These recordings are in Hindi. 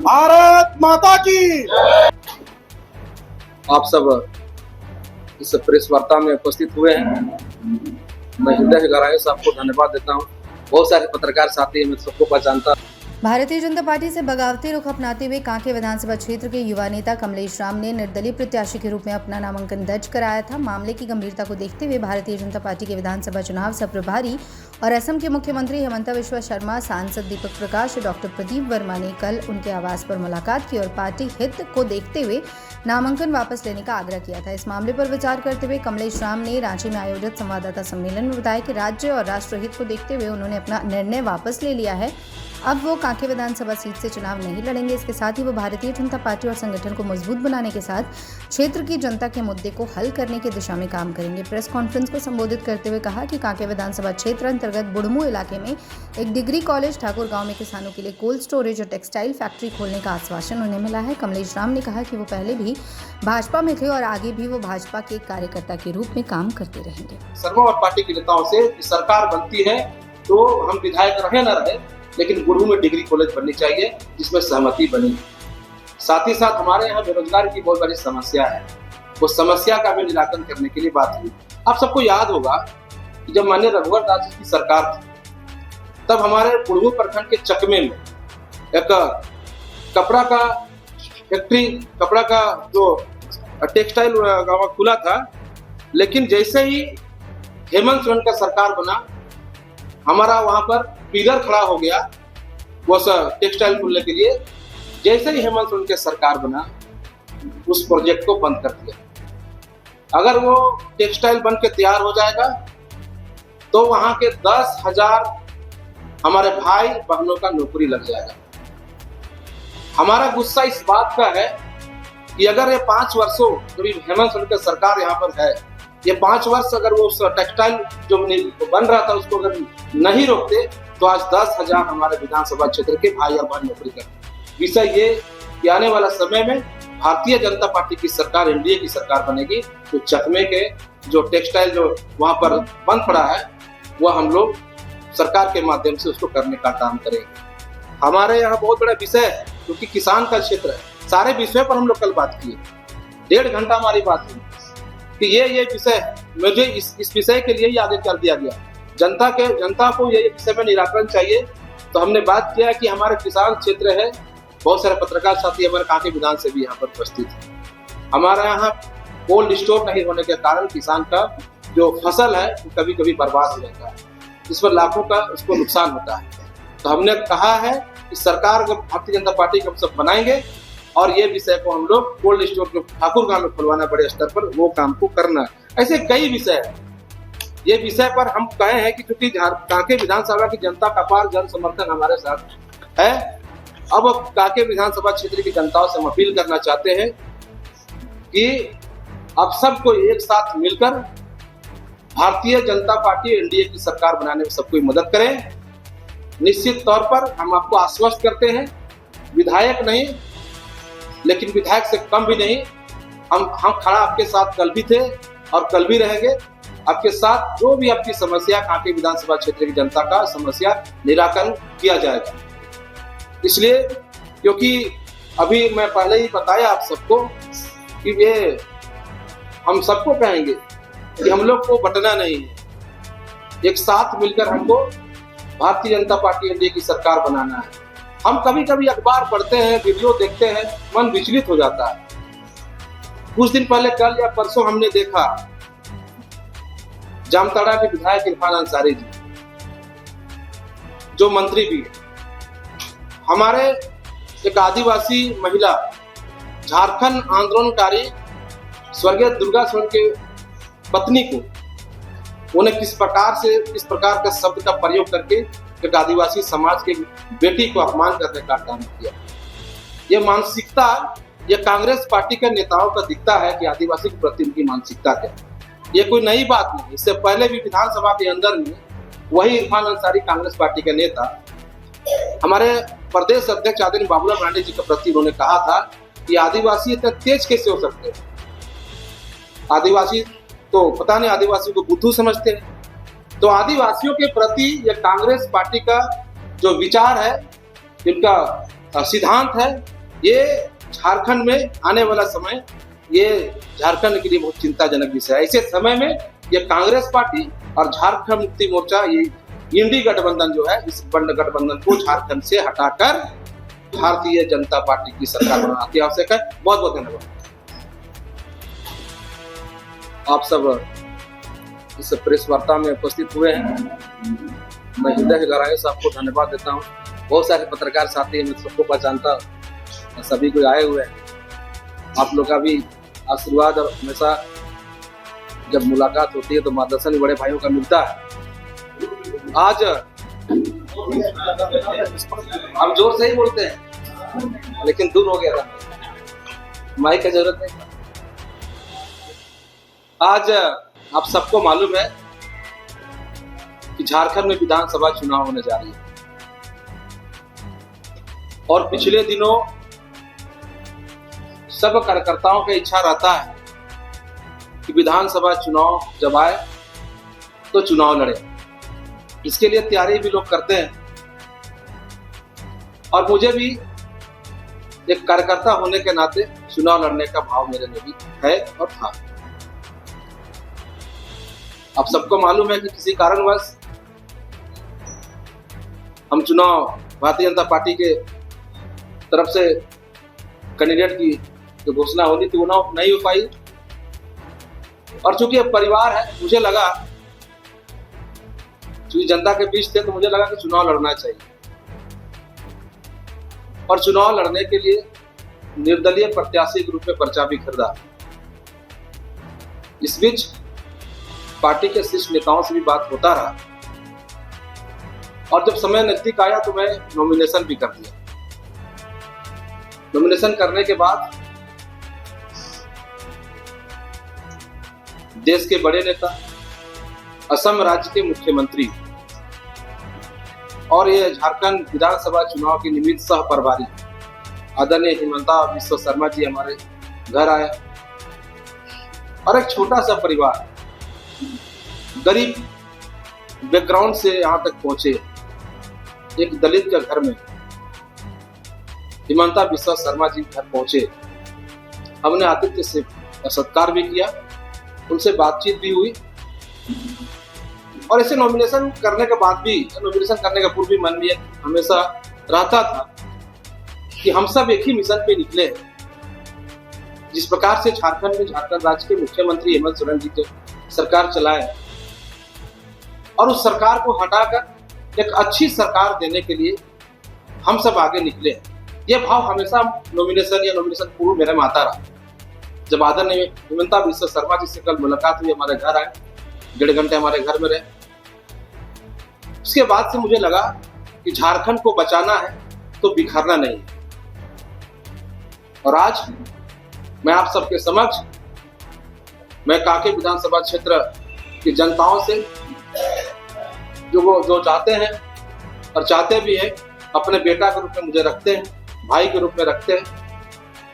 भारत माता की। आप सब इस प्रेस वार्ता में उपस्थित हुए हैं। मैं हृदय गहराई से आपको धन्यवाद देता हूँ। बहुत सारे पत्रकार साथी मैं सबको पहचानता। भारतीय जनता पार्टी से बगावती रुख अपनाते हुए कांके विधानसभा क्षेत्र के युवा नेता कमलेश राम ने निर्दलीय प्रत्याशी के रूप में अपना नामांकन दर्ज कराया था। मामले की गंभीरता को देखते हुए भारतीय जनता पार्टी के विधानसभा चुनाव सह प्रभारी और असम के मुख्यमंत्री हेमंता बिस्वा शर्मा, सांसद दीपक प्रकाश, डॉक्टर प्रदीप वर्मा ने कल उनके आवास पर मुलाकात की और पार्टी हित को देखते हुए नामांकन वापस लेने का आग्रह किया था। इस मामले पर विचार करते हुए कमलेश राम ने रांची में आयोजित संवाददाता सम्मेलन में बताया कि राज्य और राष्ट्र हित को देखते हुए उन्होंने अपना निर्णय वापस ले लिया है। अब वो कांके विधानसभा सीट से चुनाव नहीं लड़ेंगे। इसके साथ ही वो भारतीय जनता पार्टी और संगठन को मजबूत बनाने के साथ क्षेत्र की जनता के मुद्दे को हल करने की दिशा में काम करेंगे। प्रेस कॉन्फ्रेंस को संबोधित करते हुए कहा कि कांके विधानसभा क्षेत्र अंतर्गत बुढ़मू इलाके में एक डिग्री कॉलेज, ठाकुर गांव में किसानों के लिए कोल्ड स्टोरेज और टेक्सटाइल फैक्ट्री खोलने का आश्वासन उन्हें मिला है। कमलेश राम ने कहा कि वो पहले भी भाजपा में थे और आगे भी वो भाजपा के कार्यकर्ता के रूप में काम करते रहेंगे। सर्वोच्च पार्टी के नेताओं से सरकार बनती है तो हम विधायक रहे न रहे, लेकिन बुढ़मू में डिग्री कॉलेज बननी चाहिए जिसमें सहमति बनी। साथ ही साथ हमारे यहाँ बेरोजगार की बहुत बड़ी समस्या है, वो समस्या का भी निराकरण करने के लिए बात हुई। आप सबको याद होगा कि जब माननीय रघुवर दास जी की सरकार थी तब हमारे बुढ़मू प्रखंड के चकमे में एक कपड़ा का फैक्ट्री, कपड़ा का जो टेक्सटाइल खुला था, लेकिन जैसे ही हेमंत सोरेन का सरकार बना हमारा वहां पर पिलर खड़ा हो गया वो टेक्सटाइल खुलने के लिए। जैसे ही हेमंत सोरेन की सरकार बना उस प्रोजेक्ट को बंद कर दिया। अगर वो टेक्सटाइल बन के तैयार हो जाएगा तो वहां के 10,000 हमारे भाई बहनों का नौकरी लग जाएगा। हमारा गुस्सा इस बात का है कि अगर ये 5 वर्षों जब हेमंत सोरेन की सरकार यहाँ पर है, ये 5 वर्ष अगर वो टेक्सटाइल जो बन रहा था उसको अगर नहीं रोकते तो आज 10,000 हमारे विधानसभा क्षेत्र के भाई और बहन नौकरी करते। विषय ये कि आने वाला समय में भारतीय जनता पार्टी की सरकार, एनडीए की सरकार बनेगी तो चकमे के जो टेक्सटाइल जो वहां पर बंद पड़ा है वह हम लोग सरकार के माध्यम से उसको करने का काम करेंगे। हमारे यहाँ बहुत बड़ा विषय है क्योंकि किसान का क्षेत्र है। सारे विषय पर हम लोग कल बात किए, 1.5 घंटा हमारी बात हुई कि ये विषय है। मुझे इस विषय के लिए ही आगे कर दिया गया। जनता को ये विषय में निराकरण चाहिए। तो हमने बात किया कि हमारे किसान क्षेत्र है, बहुत सारे पत्रकार साथी हमारे कांके विधान से भी यहाँ पर उपस्थित है। हमारे यहाँ कोल्ड स्टोर नहीं होने के कारण किसान का जो फसल है वो कभी कभी बर्बाद हो जाता है, जिस पर लाखों का उसको नुकसान होता है। तो हमने कहा है कि सरकार भारतीय जनता पार्टी को हम सब बनाएंगे और ये विषय को हम लोग कोल्ड स्टोर जो ठाकुर गांव में खुलवाना बड़े स्तर पर, वो काम को करना है। ऐसे कई विषय है। ये विषय पर हम कहे हैं कि क्योंकि कांके विधानसभा की जनता का अपार जन समर्थन हमारे साथ है, अब कांके विधानसभा क्षेत्र की जनताओं से हम अपील करना चाहते हैं कि अब सबको एक साथ मिलकर भारतीय जनता पार्टी एनडीए की सरकार बनाने में सबको मदद करें। निश्चित तौर पर हम आपको आश्वस्त करते हैं, विधायक नहीं लेकिन विधायक से कम भी नहीं, हम खड़ा आपके साथ कल भी थे और कल भी रहेंगे। आपके साथ जो भी आपकी समस्या, कांके विधानसभा क्षेत्र की जनता का समस्या निराकरण किया जाएगा। इसलिए क्योंकि अभी मैं पहले ही बताया आप सबको कि ये हम सबको कहेंगे कि हम लोग को बटना नहीं है, एक साथ मिलकर हमको भारतीय जनता पार्टी एनडीए की सरकार बनाना है। हम कभी कभी अखबार पढ़ते हैं, वीडियो देखते हैं, मन विचलित हो जाता है। कुछ दिन पहले कल या परसों हमने देखा जामताड़ा के विधायक इरफान अंसारी जी जो मंत्री भी है, हमारे एक आदिवासी महिला झारखंड आंदोलनकारी स्वर्गीय दुर्गा सोरेन के पत्नी को उन्हें किस प्रकार का शब्द का प्रयोग करके एक आदिवासी समाज के बेटी को अपमान करने का काम किया। ये मानसिकता ये कांग्रेस पार्टी के नेताओं का दिखता है कि आदिवासी के प्रति उनकी मानसिकता क्या। ये कोई नई बात नहीं। इससे पहले भी विधानसभा के अंदर में वही इरफान अंसारी कांग्रेस पार्टी के नेता हमारे प्रदेश अध्यक्ष आदरणीय बाबूलाल मरांडी जी के प्रति उन्होंने कहा था कि आदिवासी इतना तेज कैसे हो सकते हैं, आदिवासी तो पता नहीं आदिवासी को बुद्धू समझते हैं। तो आदिवासियों के प्रति ये कांग्रेस पार्टी का जो विचार है इनका सिद्धांत है, ये झारखंड में आने वाला समय ये झारखंड के लिए बहुत चिंताजनक विषय है। ऐसे समय में ये कांग्रेस पार्टी और झारखंड मुक्ति मोर्चा, ये इंडी गठबंधन जो है, इस गठबंधन को झारखंड से हटाकर भारतीय जनता पार्टी की सरकार बनाना अति आवश्यक है। बहुत बहुत धन्यवाद। आप सब इस प्रेस वार्ता में उपस्थित हुए हैं, मैं हृदय गहराई से आपको धन्यवाद देता हूँ। बहुत सारे पत्रकार साथी हैं, मैं सबको पहचानता हूँ, सभी को आए हुए हैं। आप लोग का भी आशीर्वाद और हमेशा जब मुलाकात होती है तो मार्गदर्शन बड़े भाइयों का मिलता है। आज हम जोर से ही बोलते हैं, लेकिन दूर हो गया था, माइक की जरूरत नहीं। आज आप सबको मालूम है कि झारखंड में विधानसभा चुनाव होने जा रही है और पिछले दिनों सब कार्यकर्ताओं का इच्छा रहता है कि विधानसभा चुनाव जब आए तो चुनाव लड़े। इसके लिए तैयारी भी लोग करते हैं और मुझे भी एक कार्यकर्ता होने के नाते चुनाव लड़ने का भाव मेरे में भी है और था। आप सबको मालूम है कि किसी कारणवश हम चुनाव भारतीय जनता पार्टी के तरफ से कैंडिडेट की जो घोषणा होनी थी वो नहीं हो पाई, और चूंकि अब परिवार है, मुझे लगा, चूंकि जनता के बीच थे, तो मुझे लगा कि चुनाव लड़ना चाहिए। और चुनाव लड़ने के लिए निर्दलीय प्रत्याशी के रूप में पर्चा भी खरीदा। इस बीच पार्टी के शीर्ष नेताओं से भी बात होता रहा और जब समय नजदीक आया तो मैं नॉमिनेशन भी कर दिया। नॉमिनेशन करने के बाद देश के बड़े नेता, असम राज्य के मुख्यमंत्री और ये झारखंड विधानसभा चुनाव के निमित्त सह प्रभारी आदरणीय हिमंता बिस्वा शर्मा जी हमारे घर आए और एक छोटा सा परिवार गरीब बैकग्राउंड से यहाँ तक पहुंचे, एक दलित के घर में हिमंता बिस्वा शर्मा जी घर पहुंचे। हमने आतिथ्य से सत्कार भी किया, उनसे बातचीत भी हुई और ऐसे नॉमिनेशन करने के बाद भी, नॉमिनेशन करने का पूर्व भी मन में हमेशा रहता था कि हम सब एक ही मिशन पे निकले हैं। जिस प्रकार से झारखंड में झारखंड राज्य के मुख्यमंत्री हेमंत सोरेन जी जो सरकार चलाए और उस सरकार को हटाकर एक अच्छी सरकार देने के लिए हम सब आगे निकले हैं। यह भाव हमेशा नॉमिनेशन पूर्व मेरे में आता रहा। जब आदरणीय हिमंता बिस्वा शर्मा जी से कल मुलाकात हुई, हमारे घर आए, 1.5 घंटे हमारे घर में रहे। उसके बाद से मुझे लगा कि झारखंड को बचाना है तो बिखरना नहीं है। और आज मैं आप सबके समक्ष, मैं कांके विधानसभा क्षेत्र की जनताओं से जो चाहते हैं और चाहते भी हैं, अपने बेटा के रूप में मुझे रखते हैं, भाई के रूप में रखते हैं।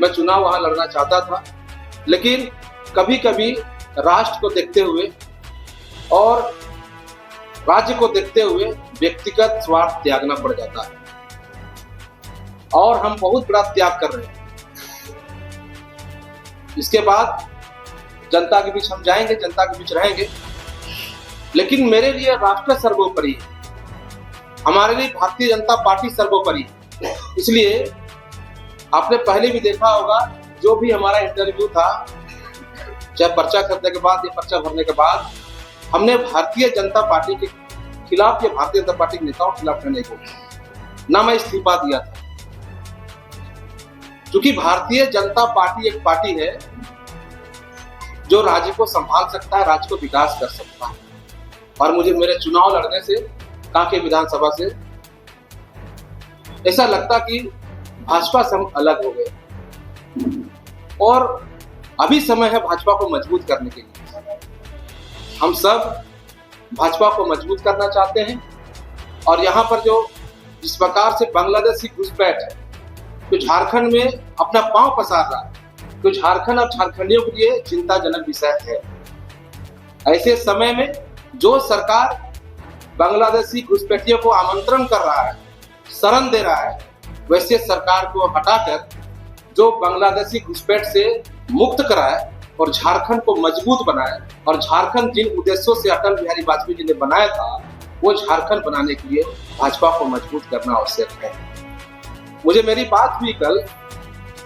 मैं चुनाव वहां लड़ना चाहता था, लेकिन कभी कभी राष्ट्र को देखते हुए और राज्य को देखते हुए व्यक्तिगत स्वार्थ त्यागना पड़ जाता है और हम बहुत बड़ा त्याग कर रहे हैं। इसके बाद जनता के बीच हम जाएंगे, जनता के बीच रहेंगे, लेकिन मेरे लिए राष्ट्र सर्वोपरि है, हमारे लिए भारतीय जनता पार्टी सर्वोपरि है। इसलिए आपने पहले भी देखा होगा, जो भी हमारा इंटरव्यू था, चाहे पर्चा खरीदने के बाद या पर्चा भरने के बाद, हमने भारतीय जनता पार्टी के खिलाफ या भारतीय जनता पार्टी के नेताओं के खिलाफ नहीं बोला, ना मैं इस्तीफा दिया था। क्योंकि भारतीय जनता पार्टी एक पार्टी है जो राज्य को संभाल सकता है, राज्य को विकास कर सकता है। और मुझे मेरे चुनाव लड़ने से, कांके विधानसभा से, ऐसा लगता कि भाजपा से हम अलग हो गए और अभी समय है भाजपा को मजबूत करने के लिए। हम सब भाजपा को मजबूत करना चाहते हैं और यहाँ पर जो जिस प्रकार से बांग्लादेशी घुसपैठ है, तो झारखंड में अपना पांव पसार रहा है, तो झारखंड और झारखंडियों के लिए चिंताजनक विषय है। ऐसे समय में जो सरकार बांग्लादेशी घुसपैठियों को आमंत्रण कर रहा है, शरण दे रहा है, वैसे सरकार को हटाकर जो बांग्लादेशी घुसपैठ से मुक्त कराए और झारखंड को मजबूत बनाए, और झारखंड जिन उद्देश्यों से अटल बिहारी वाजपेयी जी ने बनाया था वो झारखंड बनाने के लिए भाजपा को मजबूत करना आवश्यक है। मुझे मेरी बात हुई कल,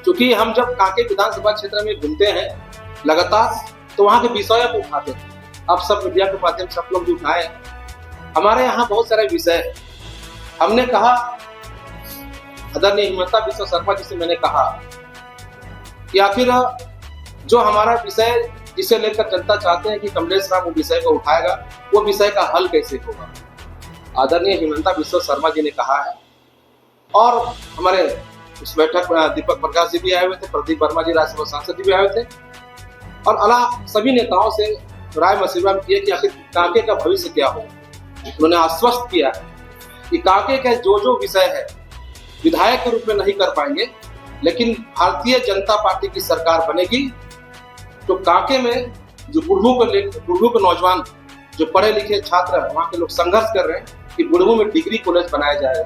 क्योंकि हम जब कांके विधानसभा क्षेत्र में घूमते हैं लगातार, तो वहां के विषयों को उठाते हैं। अब सब मीडिया के माध्यम से आप लोग भी उठाए, हमारे यहाँ बहुत सारे विषय है। हमने कहा, आदरणीय हिमंता बिस्वा शर्मा जी से मैंने कहा कि आखिर जो हमारा विषय जिसे लेकर जनता चाहते हैं कि कमलेश राम वो विषय को उठाएगा, वो विषय का हल कैसे होगा। आदरणीय हिमंता बिस्वा शर्मा जी ने कहा है, और हमारे उस बैठक में दीपक प्रकाश जी भी आए हुए थे, प्रदीप वर्मा जी राज्यसभा सांसद जी भी आए हुए थे, और अला सभी नेताओं से राय मशविरा किया कि आखिर कांके का भविष्य क्या हो। उन्होंने आश्वस्त किया है कि कांके का जो विषय है विधायक के रूप में नहीं कर पाएंगे, लेकिन भारतीय जनता पार्टी की सरकार बनेगी तो कांके में जो बुढ़ू के नौजवान जो पढ़े लिखे छात्र हैं, वहाँ के लोग संघर्ष कर रहे हैं कि बुढ़ू में डिग्री कॉलेज बनाया जाए।